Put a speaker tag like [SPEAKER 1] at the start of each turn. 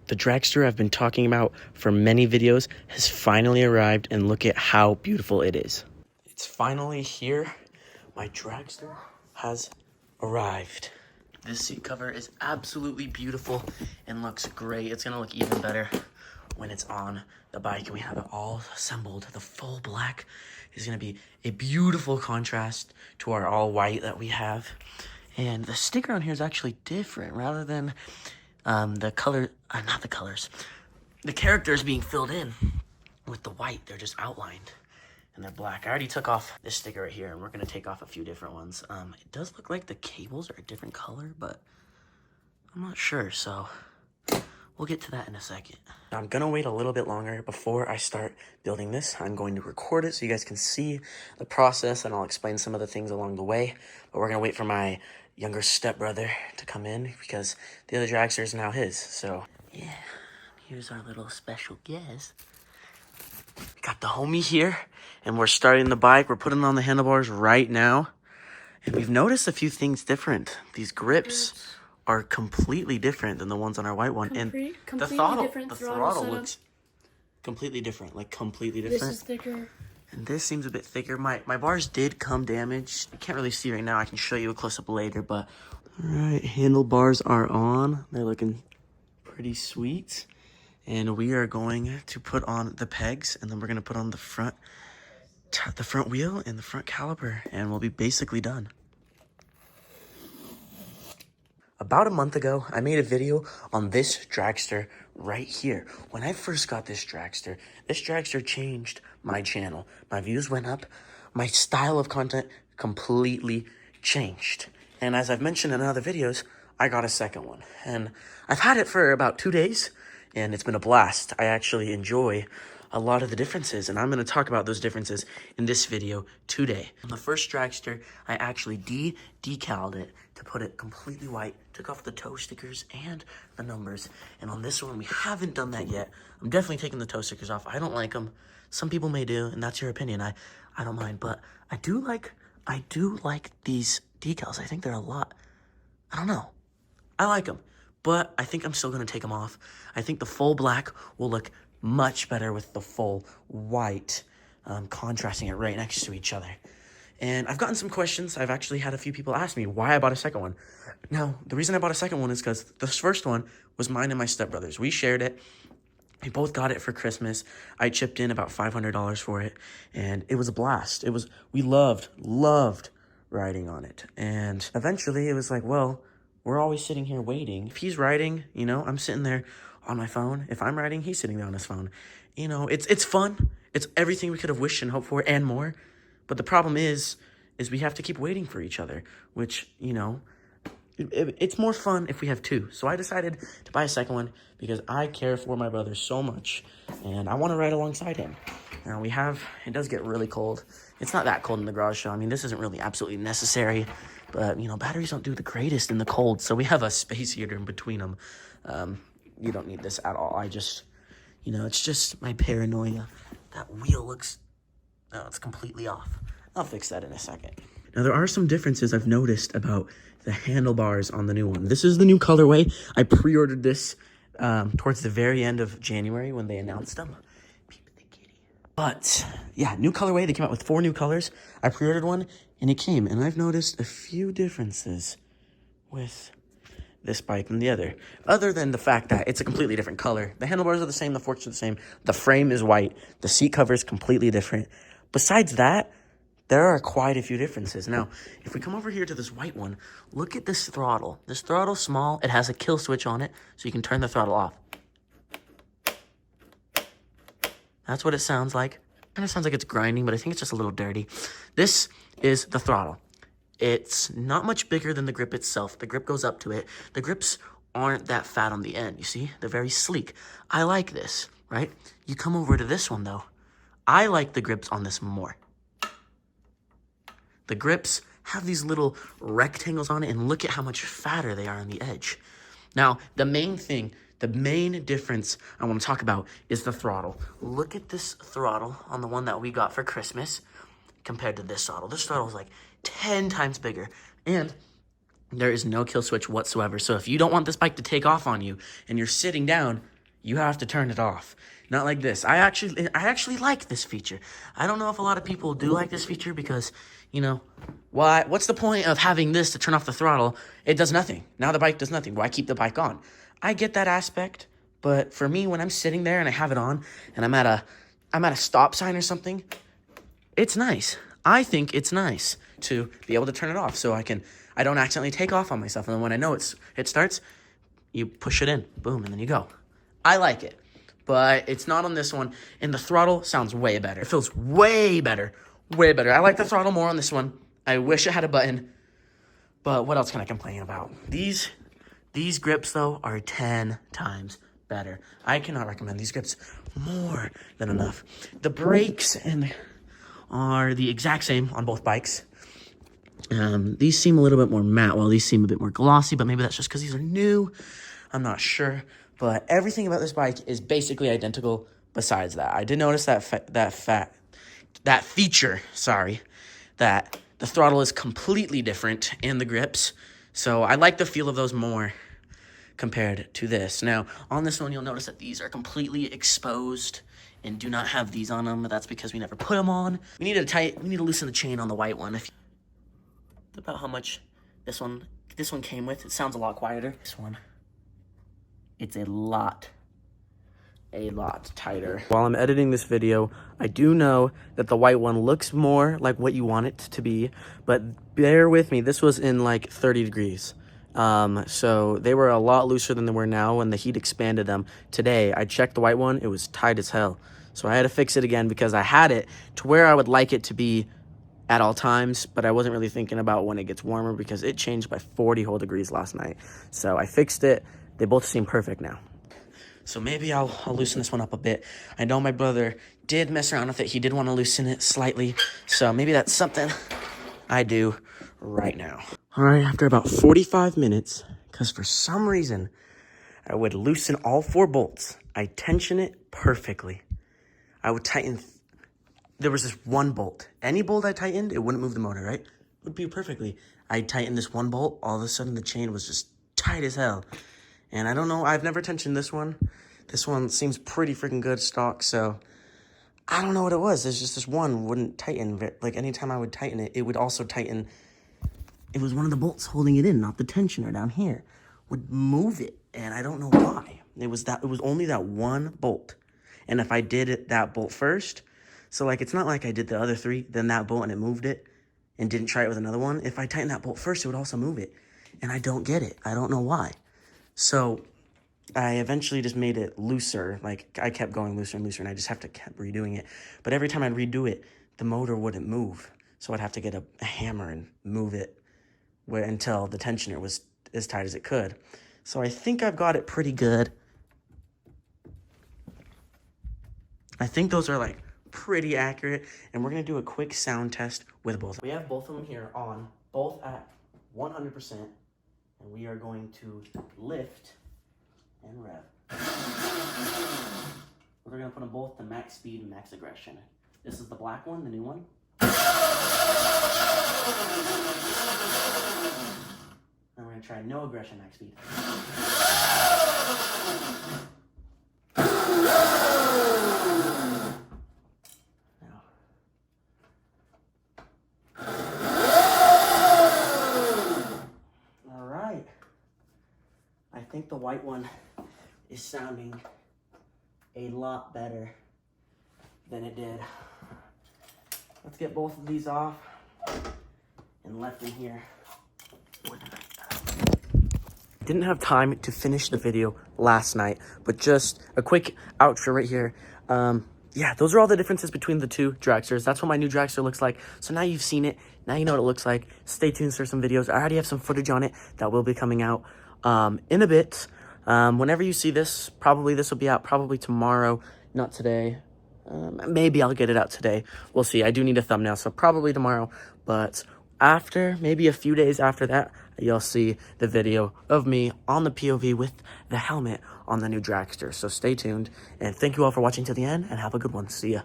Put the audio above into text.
[SPEAKER 1] The dragster I've been talking about for many videos has finally arrived, and look at how beautiful it is. It's finally here. My dragster has arrived. This seat cover is absolutely beautiful and looks great. It's gonna look even better when it's on the bike and we have it all assembled. The full black is gonna be a beautiful contrast to our all white that we have. And the sticker on here is actually different rather than the color, not the colors. The characters being filled in with the white, they're just outlined and they're black. I already took off this sticker right here and we're gonna take off a few different ones. It does look like the cables are a different color, but I'm not sure, so we'll get to that in a second. I'm gonna wait a little bit longer before I start building this. I'm going to record it so you guys can see the process and I'll explain some of the things along the way. But we're gonna wait for my younger stepbrother to come in because the other dragster is now his. So yeah, here's our little special guest. Got the homie here and we're starting the bike. We're putting on the handlebars right now. And we've noticed a few things different. These grips are completely different than the ones on our white one. And the throttle looks completely different, like completely different.
[SPEAKER 2] This is thicker.
[SPEAKER 1] And this seems a bit thicker. My bars did come damaged. You can't really see right now. I can show you a close-up later, but all right, handlebars are on. They're looking pretty sweet. And we are going to put on the pegs, and then we're gonna put on the front wheel and the front caliper, and we'll be basically done. About a month ago, I made a video on this dragster right here. When I first got this dragster changed my channel. My views went up. My style of content completely changed. And as I've mentioned in other videos, I got a second one. And I've had it for about 2 days, and it's been a blast. I actually enjoy a lot of the differences, and I'm going to talk about those differences in this video today. On the first dragster, I actually decaled it to put it completely white, took off the toe stickers and the numbers. And on this one, we haven't done that yet. I'm definitely taking the toe stickers off. I don't like them. Some people may do, and that's your opinion. I don't mind, but I do like these decals. I think they're a lot. I don't know. I like them, but I think I'm still going to take them off. I think the full black will look much better with the full white, contrasting it right next to each other. And I've gotten some questions. I've actually had a few people ask me why I bought a second one. Now, the reason I bought a second one is because this first one was mine and my stepbrother's. We shared it. We both got it for Christmas. I chipped in about $500 for it, and it was a blast. We loved riding on it. And eventually it was like, well, we're always sitting here waiting. If he's riding, I'm sitting there on my phone. If I'm riding, he's sitting there on his phone. It's fun. It's everything we could have wished and hoped for and more. But the problem is we have to keep waiting for each other, which, it's more fun if we have two. So I decided to buy a second one because I care for my brother so much and I want to ride alongside him. Now it does get really cold. It's not that cold in the garage, so this isn't really absolutely necessary, but batteries don't do the greatest in the cold. So we have a space heater in between them. You don't need this at all. I just, it's just my paranoia. That wheel looks, it's completely off. I'll fix that in a second. Now, there are some differences I've noticed about the handlebars on the new one. This is the new colorway. I pre-ordered this towards the very end of January when they announced them. Peep the kitty. But, yeah, new colorway. They came out with 4 new colors. I pre-ordered one, and it came. And I've noticed a few differences with this bike than the other than the fact that it's a completely different color. The handlebars are the same, the forks are the same, the frame is white, the seat cover is completely different. Besides that, there are quite a few differences. Now, if we come over here to this white one, look at this throttle. This throttle's small, it has a kill switch on it, so you can turn the throttle off. That's what it sounds like. Kind of sounds like it's grinding, but I think it's just a little dirty. This is the throttle. It's not much bigger than the grip itself. The grip goes up to it. The grips aren't that fat on the end, you see? They're very sleek. I like this, right? You come over to this one, though. I like the grips on this more. The grips have these little rectangles on it, and look at how much fatter they are on the edge. Now, the main difference I want to talk about is the throttle. Look at this throttle on the one that we got for Christmas compared to this throttle. This throttle is like 10 times bigger, and there is no kill switch whatsoever. So if you don't want this bike to take off on you and you're sitting down, you have to turn it off. Not like this. I actually like this feature. I don't know if a lot of people do like this feature because, you know, what's the point of having this to turn off the throttle? It does nothing. Now the bike does nothing. Why keep the bike on? I get that aspect, but for me, when I'm sitting there and I have it on and I'm at a stop sign or something, it's nice. I think it's nice to be able to turn it off so I don't accidentally take off on myself. And then when I know it starts, you push it in, boom, and then you go. I like it, but it's not on this one. And the throttle sounds way better. It feels way better, way better. I like the throttle more on this one. I wish it had a button, but what else can I complain about? These grips, though, are 10 times better. I cannot recommend these grips more than enough. The brakes are the exact same on both bikes. These seem a little bit more matte, while these seem a bit more glossy, but maybe that's just because these are new. I'm not sure, but everything about this bike is basically identical besides that. I did notice that feature, that the throttle is completely different in the grips, so I like the feel of those more compared to this. Now, on this one, you'll notice that these are completely exposed and do not have these on them. That's because we never put them on. We need to loosen the chain on the white one. About how much this one came with. It sounds a lot quieter. This one, it's a lot tighter. While I'm editing this video, I do know that the white one looks more like what you want it to be, but bear with me, this was in like 30 degrees. So they were a lot looser than they were now when the heat expanded them. Today, I checked the white one, it was tight as hell. So I had to fix it again because I had it to where I would like it to be at all times, but I wasn't really thinking about when it gets warmer because it changed by 40 whole degrees last night. So I fixed it. They both seem perfect now. So maybe I'll loosen this one up a bit. I know my brother did mess around with it. He did want to loosen it slightly. So maybe that's something I do right now. All right, after about 45 minutes, because for some reason, I would loosen all 4 bolts. I tension it perfectly. I would tighten. There was this one bolt. Any bolt I tightened, it wouldn't move the motor, right? It would be perfectly. I tightened this one bolt. All of a sudden, the chain was just tight as hell. And I don't know. I've never tensioned this one. This one seems pretty freaking good stock, so I don't know what it was. There's just this one wouldn't tighten. Like, anytime I would tighten it, it would also tighten. It was one of the bolts holding it in, not the tensioner down here. Would move it, and I don't know why. It was only that one bolt. And if I did that bolt first, so, like, it's not like I did the other 3, then that bolt, and it moved it, and didn't try it with another one. If I tightened that bolt first, it would also move it. And I don't get it. I don't know why. So, I eventually just made it looser. Like, I kept going looser and looser, and I just kept redoing it. But every time I'd redo it, the motor wouldn't move. So, I'd have to get a hammer and move it until the tensioner was as tight as it could. So, I think I've got it pretty good. I think those are, like, pretty accurate, and we're going to do a quick sound test with both. We have both of them here on, both at 100%, and we are going to lift and rev. We're going to put them both to max speed and max aggression. This is the black one, the new one. And we're going to try no aggression, max speed. I think the white one is sounding a lot better than it did. Let's get both of these off and left in here. Didn't have time to finish the video last night, but just a quick outro right here. Yeah, those are all the differences between the 2 dragsters. That's what my new dragster looks like. So now you've seen it. Now you know what it looks like. Stay tuned for some videos. I already have some footage on it that will be coming out in a bit. Whenever you see this, probably this will be out probably tomorrow, not today. Maybe I'll get it out today. We'll see. I do need a thumbnail, so probably tomorrow. But after, maybe a few days after that, you'll see the video of me on the POV with the helmet on the new dragster. So stay tuned, and thank you all for watching till the end, and have a good one. See ya.